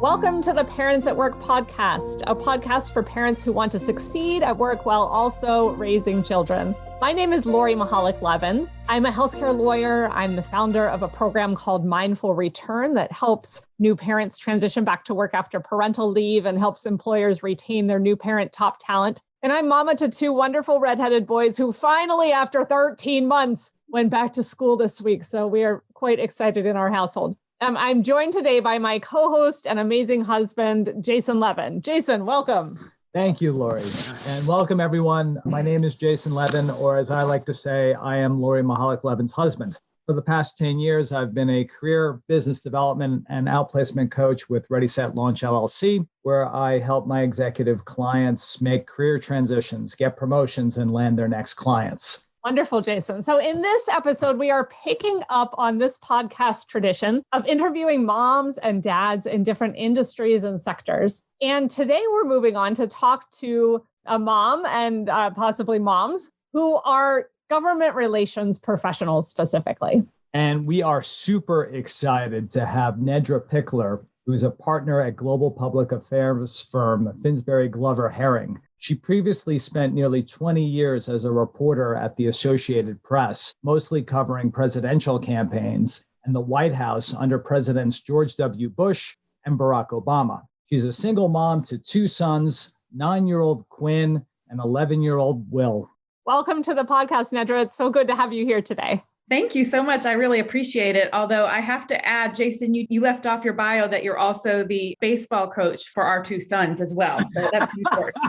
Welcome to the Parents at Work podcast, a podcast for parents who want to succeed at work while also raising children. My name is Lori Mihalich-Levin. I'm a healthcare lawyer. I'm the founder of a program called Mindful Return that helps new parents transition back to work after parental leave and helps employers retain their new parent top talent. And I'm mama to two wonderful redheaded boys who finally, after 13 months, went back to school this week. So we are quite excited in our household. I'm joined today by my co-host and amazing husband, Jason Levin. Jason, welcome. Thank you, Lori. And welcome, everyone. My name is Jason Levin, or as I like to say, I am Lori Mihalich-Levin's husband. For the past 10 years, I've been a career business development and outplacement coach with Ready, Set, Launch, LLC, where I help my executive clients make career transitions, get promotions, and land their next clients. Wonderful, Jason. So in this episode, we are picking up on this podcast tradition of interviewing moms and dads in different industries and sectors. And today we're moving on to talk to a mom and possibly moms who are government relations professionals specifically. And we are super excited to have Nedra Pickler, who's a partner at global public affairs firm Finsbury Glover Hering. She previously spent nearly 20 years as a reporter at the Associated Press, mostly covering presidential campaigns and the White House under Presidents George W. Bush and Barack Obama. She's a single mom to two sons, 9-year-old Quinn and 11-year-old Will. Welcome to the podcast, Nedra. It's so good to have you here today. Thank you so much. I really appreciate it. Although I have to add, Jason, you left off your bio that you're also the baseball coach for our two sons as well. So that's important.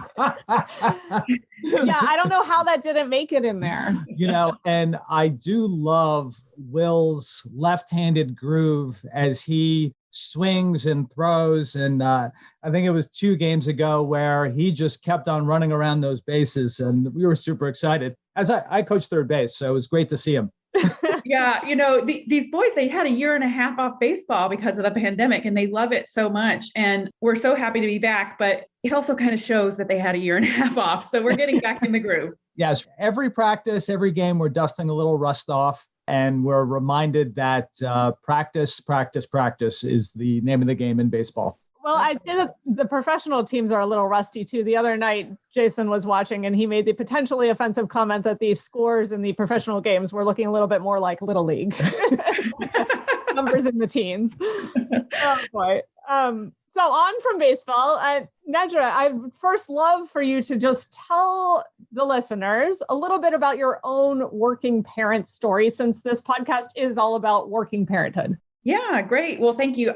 Yeah, I don't know how that didn't make it in there. You know, and I do love Will's left-handed groove as he swings and throws. And I think it was 2 games ago where he just kept on running around those bases. And we were super excited. As I coached third base, so it was great to see him. Yeah, you know, these boys, they had a year and a half off baseball because of the pandemic, and they love it so much. And we're so happy to be back, but it also kind of shows that they had a year and a half off. So we're getting back in the groove. Yes, every practice, every game, we're dusting a little rust off. And we're reminded that practice is the name of the game in baseball. Well, I think the professional teams are a little rusty too. The other night, Jason was watching and he made the potentially offensive comment that the scores in the professional games were looking a little bit more like Little League. Numbers in the teens. Oh boy. So on from baseball, Nedra, I'd first love for you to just tell the listeners a little bit about your own working parent story, since this podcast is all about working parenthood. Yeah, great. Well, thank you.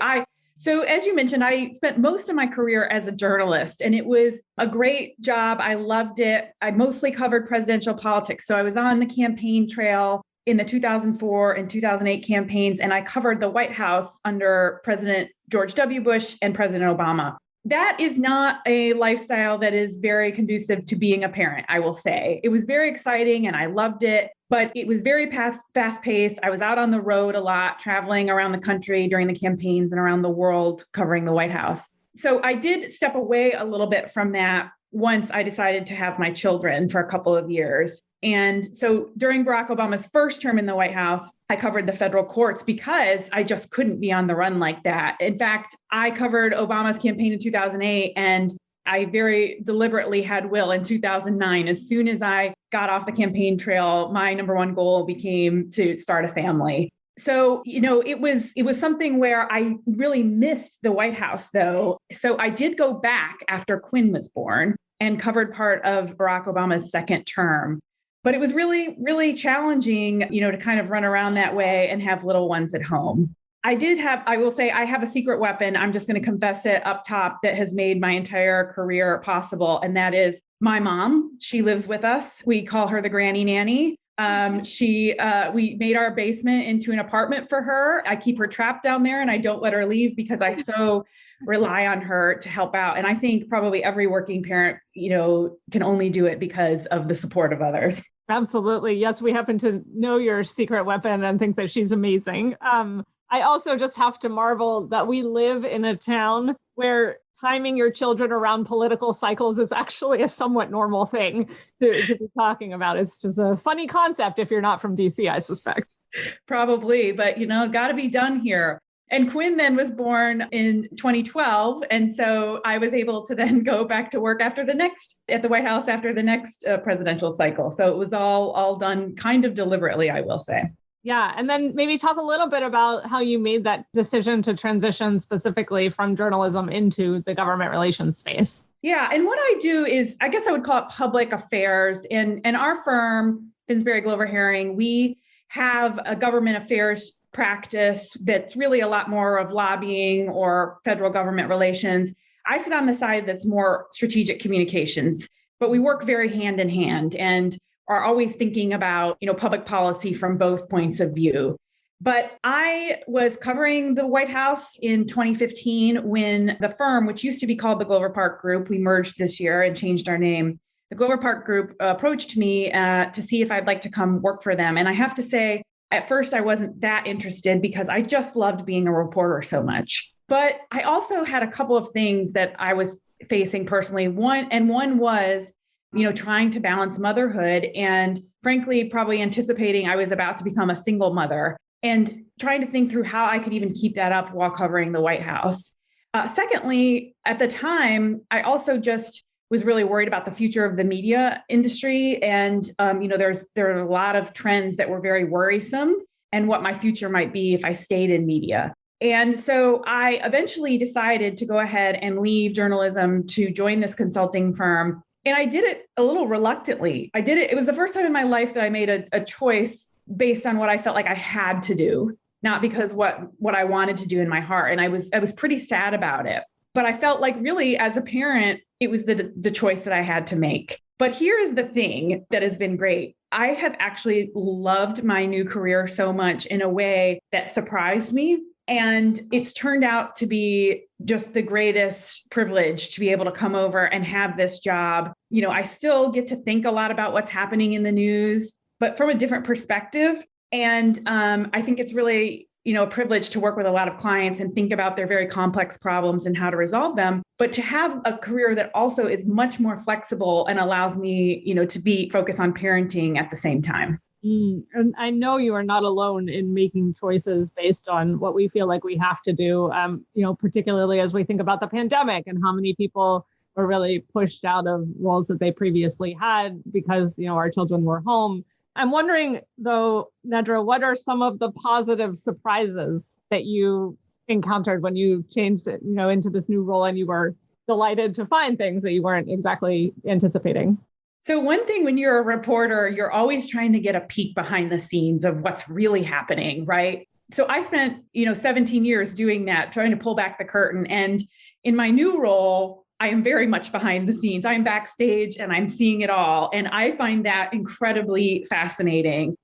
So as you mentioned, I spent most of my career as a journalist, and it was a great job. I loved it. I mostly covered presidential politics. So I was on the campaign trail in the 2004 and 2008 campaigns, and I covered the White House under President George W. Bush and President Obama. That is not a lifestyle that is very conducive to being a parent, I will say. It was very exciting and I loved it, but it was very fast-paced. I was out on the road a lot, traveling around the country during the campaigns and around the world covering the White House. So I did step away a little bit from that once I decided to have my children for a couple of years. And so during Barack Obama's first term in the White House, I covered the federal courts because I just couldn't be on the run like that. In fact, I covered Obama's campaign in 2008, and I very deliberately had Will in 2009. As soon as I got off the campaign trail, my number one goal became to start a family. So, you know, it was something where I really missed the White House, though. So I did go back after Quinn was born and covered part of Barack Obama's second term. But it was really, really challenging, you know, to kind of run around that way and have little ones at home. I will say I have a secret weapon. I'm just going to confess it up top that has made my entire career possible. And that is my mom. She lives with us. We call her the Granny Nanny. We made our basement into an apartment for her. I keep her trapped down there and I don't let her leave because I so rely on her to help out. And I think probably every working parent, you know, can only do it because of the support of others. Absolutely. Yes, we happen to know your secret weapon and think that she's amazing. I also just have to marvel that we live in a town where timing your children around political cycles is actually a somewhat normal thing to be talking about. It's just a funny concept if you're not from DC, I suspect. Probably, but you know, got to be done here. And Quinn then was born in 2012. And so I was able to then go back to work at the White House after the next presidential cycle. So it was all done kind of deliberately, I will say. Yeah. And then maybe talk a little bit about how you made that decision to transition specifically from journalism into the government relations space. Yeah. And what I do is, I guess I would call it public affairs. And our firm, Finsbury Glover Hering, we have a government affairs practice that's really a lot more of lobbying or federal government relations. I sit on the side that's more strategic communications, but we work very hand in hand and are always thinking about, public policy from both points of view. But I was covering the White House in 2015 when the firm, which used to be called the Glover Park Group, we merged this year and changed our name. The Glover Park Group approached me to see if I'd like to come work for them. And I have to say, at first, I wasn't that interested because I just loved being a reporter so much. But I also had a couple of things that I was facing personally. One was, trying to balance motherhood and frankly, probably anticipating I was about to become a single mother and trying to think through how I could even keep that up while covering the White House. Secondly, at the time, I also just was really worried about the future of the media industry. And, there are a lot of trends that were very worrisome and what my future might be if I stayed in media. And so I eventually decided to go ahead and leave journalism to join this consulting firm. And I did it a little reluctantly. It was the first time in my life that I made a choice based on what I felt like I had to do, not because what I wanted to do in my heart. And I was pretty sad about it. But I felt like really as a parent, it was the choice that I had to make. But here is the thing that has been great. I have actually loved my new career so much in a way that surprised me. And it's turned out to be just the greatest privilege to be able to come over and have this job. I still get to think a lot about what's happening in the news, but from a different perspective. And I think it's really a privilege to work with a lot of clients and think about their very complex problems and how to resolve them, but to have a career that also is much more flexible and allows me, to be focused on parenting at the same time. And I know you are not alone in making choices based on what we feel like we have to do, particularly as we think about the pandemic and how many people were really pushed out of roles that they previously had because, our children were home. I'm wondering, though, Nedra, what are some of the positive surprises that you encountered when you changed it, into this new role and you were delighted to find things that you weren't exactly anticipating? So one thing when you're a reporter, you're always trying to get a peek behind the scenes of what's really happening, right? So I spent, 17 years doing that, trying to pull back the curtain. And in my new role, I am very much behind the scenes. I'm backstage and I'm seeing it all. And I find that incredibly fascinating.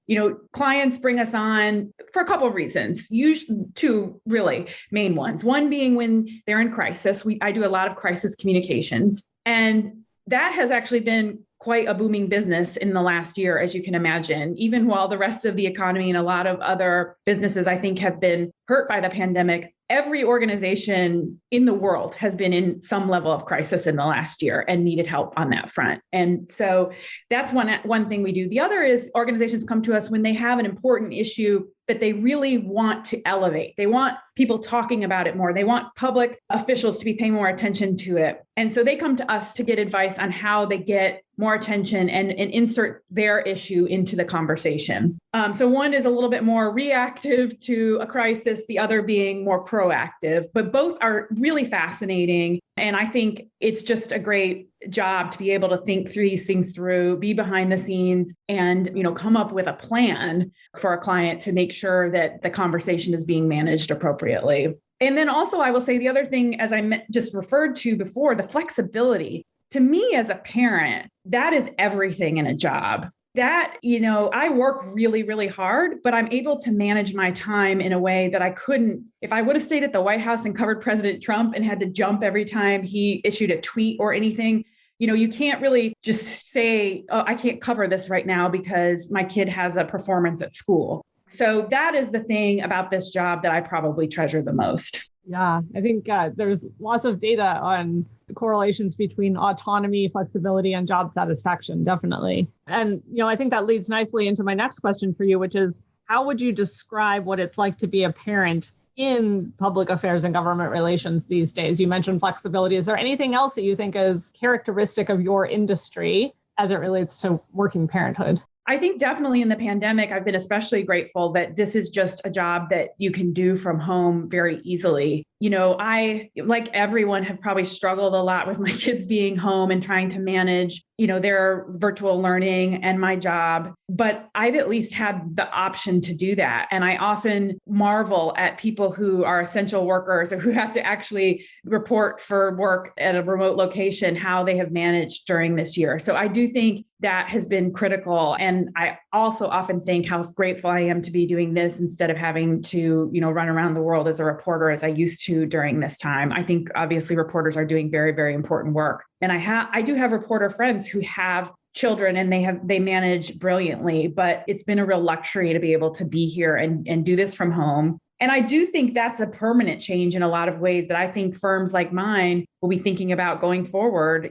Clients bring us on for a couple of reasons, usually two really main ones. One being when they're in crisis. I do a lot of crisis communications. And that has actually been quite a booming business in the last year, as you can imagine, even while the rest of the economy and a lot of other businesses, I think, have been hurt by the pandemic. Every organization in the world has been in some level of crisis in the last year and needed help on that front. And so that's one thing we do. The other is organizations come to us when they have an important issue that they really want to elevate. They want people talking about it more. They want public officials to be paying more attention to it. And so they come to us to get advice on how they get more attention and insert their issue into the conversation. So one is a little bit more reactive to a crisis, the other being more proactive, but both are really fascinating. And I think it's just a great job to be able to think through these things through, be behind the scenes and, come up with a plan for a client to make sure that the conversation is being managed appropriately. And then also I will say the other thing, as I just referred to before, the flexibility. To me as a parent, that is everything in a job. That, I work really, really hard, but I'm able to manage my time in a way that I couldn't if I would have stayed at the White House and covered President Trump and had to jump every time he issued a tweet or anything. You can't really just say, oh, I can't cover this right now because my kid has a performance at school. So that is the thing about this job that I probably treasure the most. Yeah, I think there's lots of data on correlations between autonomy, flexibility, and job satisfaction, definitely. And, I think that leads nicely into my next question for you, which is, how would you describe what it's like to be a parent in public affairs and government relations these days? You mentioned flexibility. Is there anything else that you think is characteristic of your industry as it relates to working parenthood? I think definitely in the pandemic, I've been especially grateful that this is just a job that you can do from home very easily. I, like everyone, have probably struggled a lot with my kids being home and trying to manage, their virtual learning and my job. But I've at least had the option to do that. And I often marvel at people who are essential workers or who have to actually report for work at a remote location, how they have managed during this year. So I do think that has been critical. And I also often think how grateful I am to be doing this instead of having to, run around the world as a reporter as I used to during this time. I think obviously reporters are doing very, very important work. And I do have reporter friends who have children and they manage brilliantly, but it's been a real luxury to be able to be here and do this from home. And I do think that's a permanent change in a lot of ways that I think firms like mine will be thinking about going forward.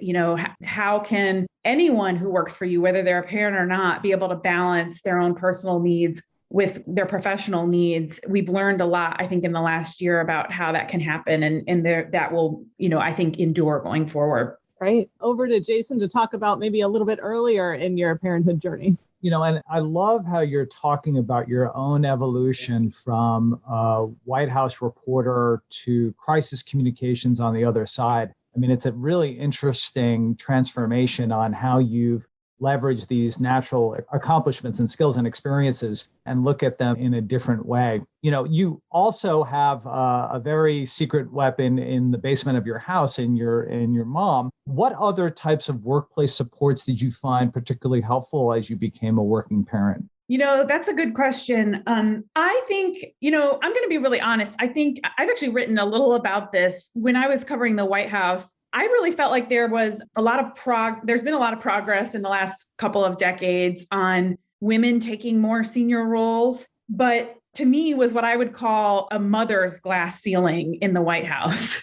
How can anyone who works for you, whether they're a parent or not, be able to balance their own personal needs with their professional needs? We've learned a lot, I think, in the last year about how that can happen. And that will, I think, endure going forward. Right. Over to Jason to talk about maybe a little bit earlier in your parenthood journey. And I love how you're talking about your own evolution from White House reporter to crisis communications on the other side. I mean, it's a really interesting transformation on how you've leveraged these natural accomplishments and skills and experiences and look at them in a different way. You also have a very secret weapon in the basement of your house in your mom. What other types of workplace supports did you find particularly helpful as you became a working parent? That's a good question. I think, I'm going to be really honest. I think I've actually written a little about this. When I was covering the White House, I really felt like there's been a lot of progress in the last couple of decades on women taking more senior roles. But to me was what I would call a mother's glass ceiling in the White House.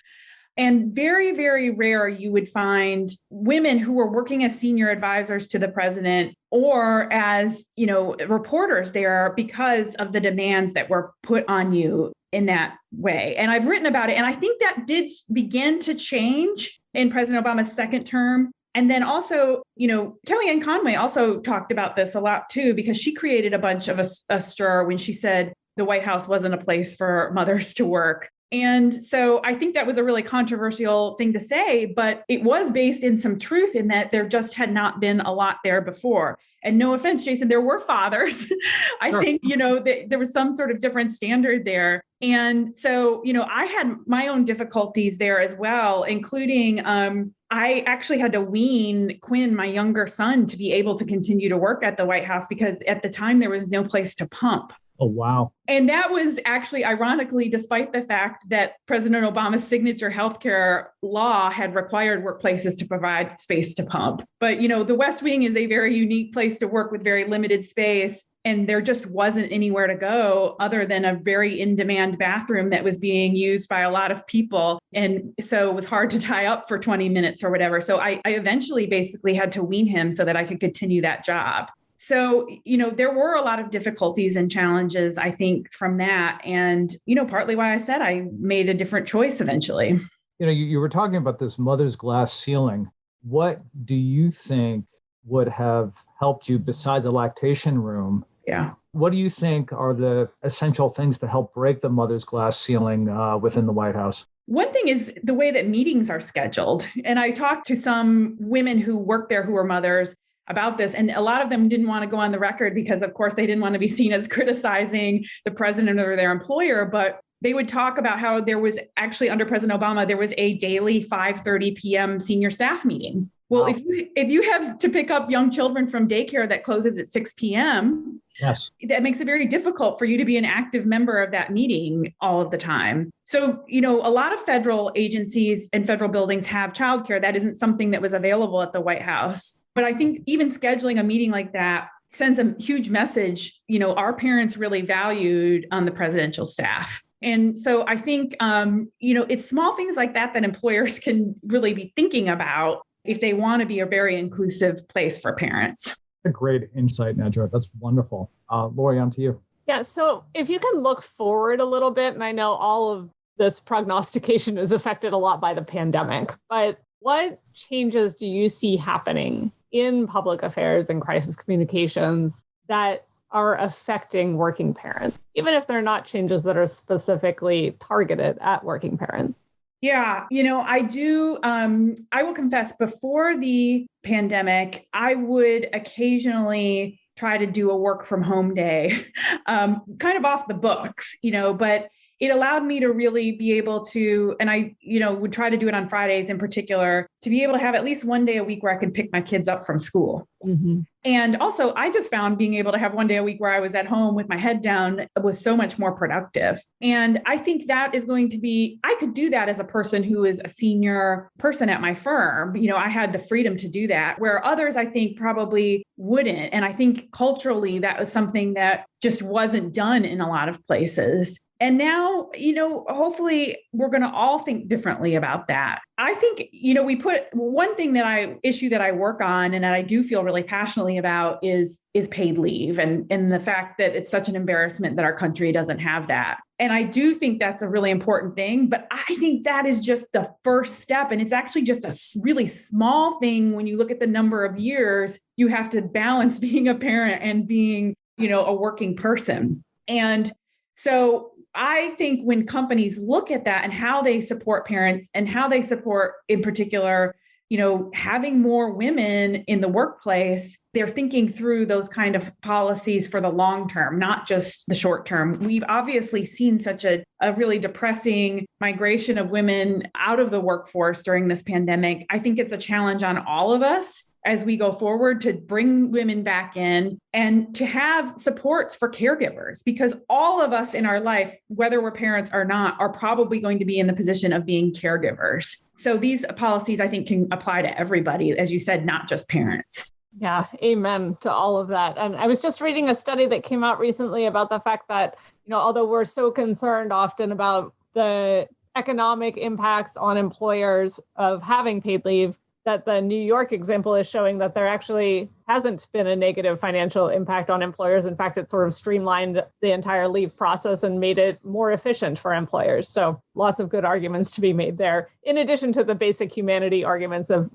And very, very rare you would find women who were working as senior advisors to the president or as, reporters there because of the demands that were put on you in that way. And I've written about it. And I think that did begin to change in President Obama's second term. And then also, Kellyanne Conway also talked about this a lot too, because she created a bunch of a stir when she said the White House wasn't a place for mothers to work. And so I think that was a really controversial thing to say, but it was based in some truth in that there just had not been a lot there before. And no offense, Jason, there were fathers. I think, there was some sort of different standard there. And so, I had my own difficulties there as well, including I actually had to wean Quinn, my younger son, to be able to continue to work at the White House because at the time there was no place to pump. Oh, wow. And that was actually ironically, despite the fact that President Obama's signature healthcare law had required workplaces to provide space to pump. But, the West Wing is a very unique place to work with very limited space. And there just wasn't anywhere to go other than a very in-demand bathroom that was being used by a lot of people. And so it was hard to tie up for 20 minutes or whatever. So I eventually basically had to wean him so that I could continue that job. So, there were a lot of difficulties and challenges, I think, from that. And, partly why I said I made a different choice eventually. You were talking about this mother's glass ceiling. What do you think would have helped you besides a lactation room? Yeah. What do you think are the essential things to help break the mother's glass ceiling within the White House? One thing is the way that meetings are scheduled. And I talked to some women who work there who are mothers about this. And a lot of them didn't want to go on the record because, of course, they didn't want to be seen as criticizing the president or their employer. But they would talk about how there was actually under President Obama, there was a daily 5:30 p.m. senior staff meeting. Well, wow. if you have to pick up young children from daycare that closes at 6 p.m., yes, that makes it very difficult for you to be an active member of that meeting all of the time. So, a lot of federal agencies and federal buildings have childcare. That isn't something that was available at the White House. But I think even scheduling a meeting like that sends a huge message. Our parents really valued on the presidential staff. And so I think, it's small things like that that employers can really be thinking about if they want to be a very inclusive place for parents. A great insight, Nedra. That's wonderful. Lori, on to you. Yeah. So if you can look forward a little bit, and I know all of this prognostication is affected a lot by the pandemic, but what changes do you see happening in public affairs and crisis communications that are affecting working parents, even if they're not changes that are specifically targeted at working parents? Yeah, I do. I will confess, before the pandemic, I would occasionally try to do a work from home day, kind of off the books, but it allowed me to really be able to, and I, would try to do it on Fridays in particular, to be able to have at least one day a week where I could pick my kids up from school. Mm-hmm. And also, I just found being able to have one day a week where I was at home with my head down was so much more productive. And I think that is going to be, I could do that as a person who is a senior person at my firm. I had the freedom to do that, where others, I think, probably wouldn't. And I think culturally, that was something that just wasn't done in a lot of places. And now, hopefully we're going to all think differently about that. I think, we put one thing issue that I work on and that I do feel really passionately about is paid leave and the fact that it's such an embarrassment that our country doesn't have that. And I do think that's a really important thing, but I think that is just the first step. And it's actually just a really small thing when you look at the number of years you have to balance being a parent and being, a working person. And so I think when companies look at that and how they support parents and how they support, in particular, having more women in the workplace, they're thinking through those kind of policies for the long term, not just the short term. We've obviously seen such a really depressing migration of women out of the workforce during this pandemic. I think it's a challenge on all of us as we go forward to bring women back in and to have supports for caregivers, because all of us in our life, whether we're parents or not, are probably going to be in the position of being caregivers. So these policies, I think, can apply to everybody, as you said, not just parents. Yeah, amen to all of that. And I was just reading a study that came out recently about the fact that, although we're so concerned often about the economic impacts on employers of having paid leave, that the New York example is showing that there actually hasn't been a negative financial impact on employers. In fact, it sort of streamlined the entire leave process and made it more efficient for employers. So lots of good arguments to be made there, in addition to the basic humanity arguments of,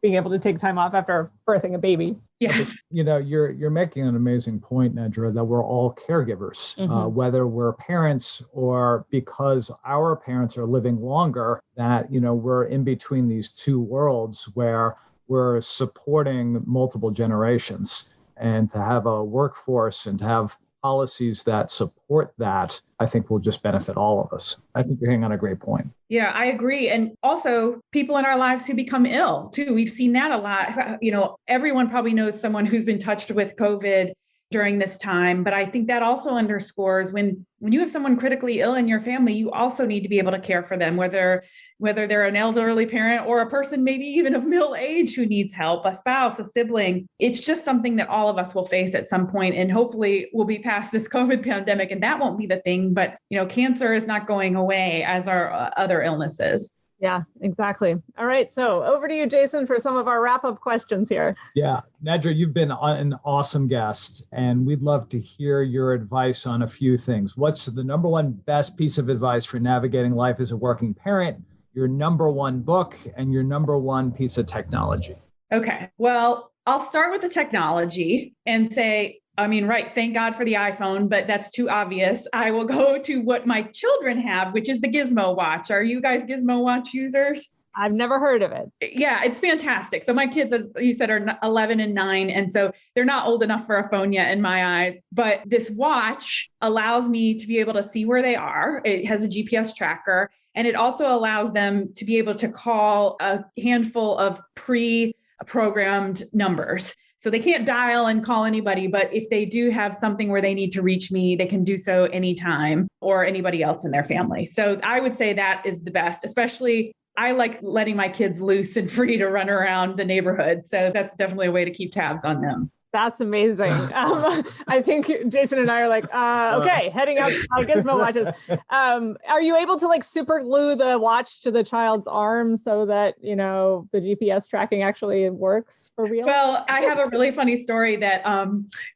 being able to take time off after birthing a baby. Yes. You're making an amazing point, Nedra, that we're all caregivers, whether we're parents or because our parents are living longer, that, we're in between these two worlds where we're supporting multiple generations. And to have a workforce and to have policies that support that, I think will just benefit all of us. I think you're hitting on a great point. Yeah, I agree. And also people in our lives who become ill too. We've seen that a lot. Everyone probably knows someone who's been touched with COVID during this time. But I think that also underscores when you have someone critically ill in your family, you also need to be able to care for them, whether they're an elderly parent or a person maybe even of middle age who needs help, a spouse, a sibling. It's just something that all of us will face at some point, and hopefully we'll be past this COVID pandemic and that won't be the thing. But, cancer is not going away, as are other illnesses. Yeah, exactly. All right. So over to you, Jason, for some of our wrap-up questions here. Yeah. Nedra, you've been an awesome guest, and we'd love to hear your advice on a few things. What's the number one best piece of advice for navigating life as a working parent, your number one book, and your number one piece of technology? Okay. Well, I'll start with the technology and say, right, thank God for the iPhone, but that's too obvious. I will go to what my children have, which is the Gizmo Watch. Are you guys Gizmo Watch users? I've never heard of it. Yeah, it's fantastic. So my kids, as you said, are 11 and 9. And so they're not old enough for a phone yet in my eyes. But this watch allows me to be able to see where they are. It has a GPS tracker. And it also allows them to be able to call a handful of pre-programmed numbers. So they can't dial and call anybody, but if they do have something where they need to reach me, they can do so anytime, or anybody else in their family. So I would say that is the best, especially I like letting my kids loose and free to run around the neighborhood. So that's definitely a way to keep tabs on them. That's amazing. I think Jason and I are like, okay, heading out to Gizmo Watches. Are you able to like super glue the watch to the child's arm so that, the GPS tracking actually works for real? Well, I have a really funny story that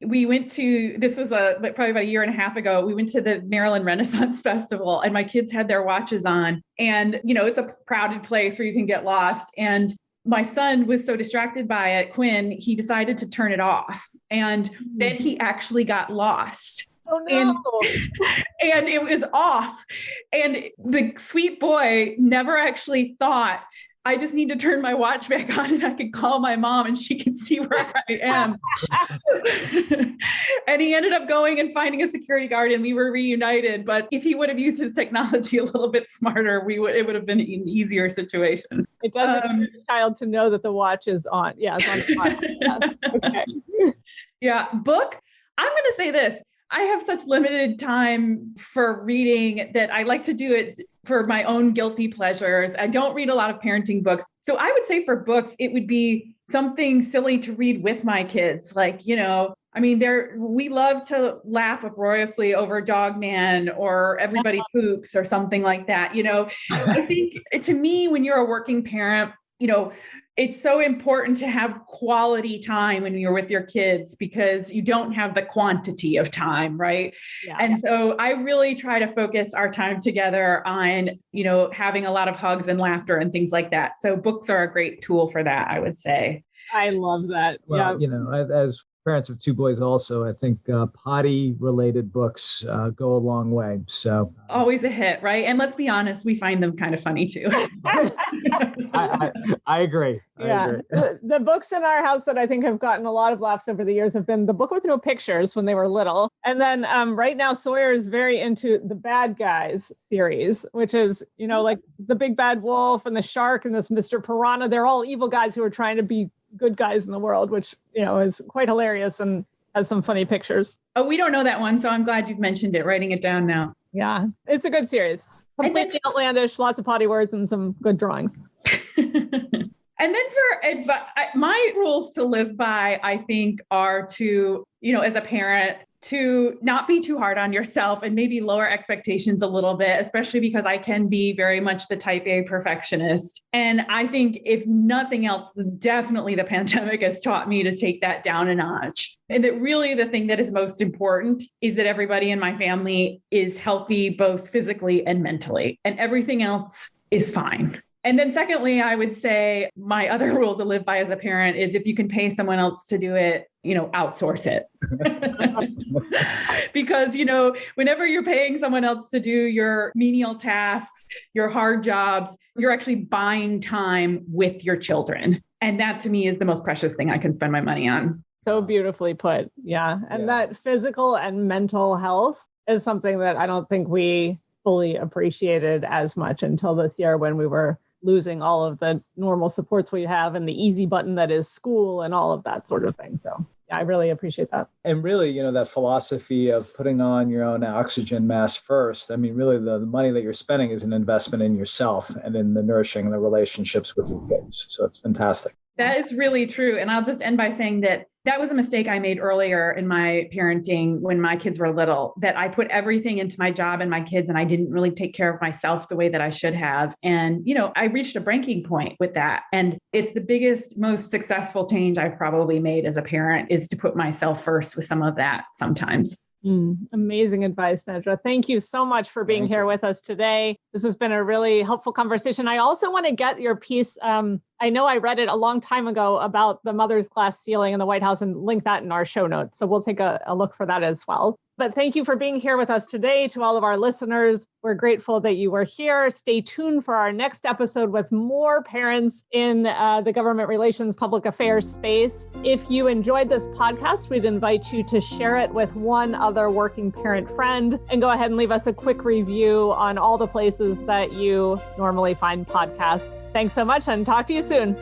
we went to, this was probably about a year and a half ago. We went to the Maryland Renaissance Festival and my kids had their watches on, and, it's a crowded place where you can get lost. And my son was so distracted by it, Quinn, he decided to turn it off. And then he actually got lost. Oh, no. And it was off. And the sweet boy never actually thought, I just need to turn my watch back on and I can call my mom and she can see where I am. And he ended up going and finding a security guard and we were reunited. But if he would have used his technology a little bit smarter, it would have been an easier situation. It does require the child to know that the watch is on. Yeah, it's on the watch. Yes. Okay. Yeah. Book. I'm going to say this. I have such limited time for reading that I like to do it for my own guilty pleasures. I don't read a lot of parenting books. So I would say for books, it would be something silly to read with my kids. Like, we love to laugh uproariously over Dog Man or Everybody Poops or something like that. I think to me, when you're a working parent, it's so important to have quality time when you're with your kids because you don't have the quantity of time, right? Yeah. And so I really try to focus our time together on, having a lot of hugs and laughter and things like that. So books are a great tool for that, I would say. I love that. Well, as parents of two boys also, I think potty related books go a long way. So always a hit, right? And let's be honest, we find them kind of funny too. I agree. I agree. The books in our house that I think have gotten a lot of laughs over the years have been The Book with No Pictures when they were little. And then right now Sawyer is very into the Bad Guys series, which is, like the big bad wolf and the shark and this Mr. Piranha. They're all evil guys who are trying to be good guys in the world, which, is quite hilarious and has some funny pictures. Oh, we don't know that one. So I'm glad you've mentioned it, writing it down now. Yeah, it's a good series. Completely outlandish, lots of potty words and some good drawings. And then for my rules to live by, I think are to, as a parent, to not be too hard on yourself and maybe lower expectations a little bit, especially because I can be very much the type A perfectionist. And I think if nothing else, definitely the pandemic has taught me to take that down a notch. And that really the thing that is most important is that everybody in my family is healthy, both physically and mentally, and everything else is fine. And then secondly, I would say my other rule to live by as a parent is if you can pay someone else to do it, outsource it. Because, whenever you're paying someone else to do your menial tasks, your hard jobs, you're actually buying time with your children. And that to me is the most precious thing I can spend my money on. So beautifully put. Yeah. And that physical and mental health is something that I don't think we fully appreciated as much until this year when we were losing all of the normal supports we have and the easy button that is school and all of that sort of thing. So yeah, I really appreciate that. And really, that philosophy of putting on your own oxygen mask first. I mean, really the money that you're spending is an investment in yourself and in the nourishing the relationships with your kids. So it's fantastic. That is really true. And I'll just end by saying that was a mistake I made earlier in my parenting when my kids were little, that I put everything into my job and my kids, and I didn't really take care of myself the way that I should have. And, I reached a breaking point with that. And it's the biggest, most successful change I've probably made as a parent is to put myself first with some of that sometimes. Amazing advice, Nedra. Thank you so much for being here with us today. This has been a really helpful conversation. I also want to get your piece. I know I read it a long time ago about the mother's glass ceiling in the White House and link that in our show notes. So we'll take a look for that as well. But thank you for being here with us today. To all of our listeners, we're grateful that you were here. Stay tuned for our next episode with more parents in the government relations public affairs space. If you enjoyed this podcast, we'd invite you to share it with one other working parent friend and go ahead and leave us a quick review on all the places that you normally find podcasts. Thanks so much and talk to you soon.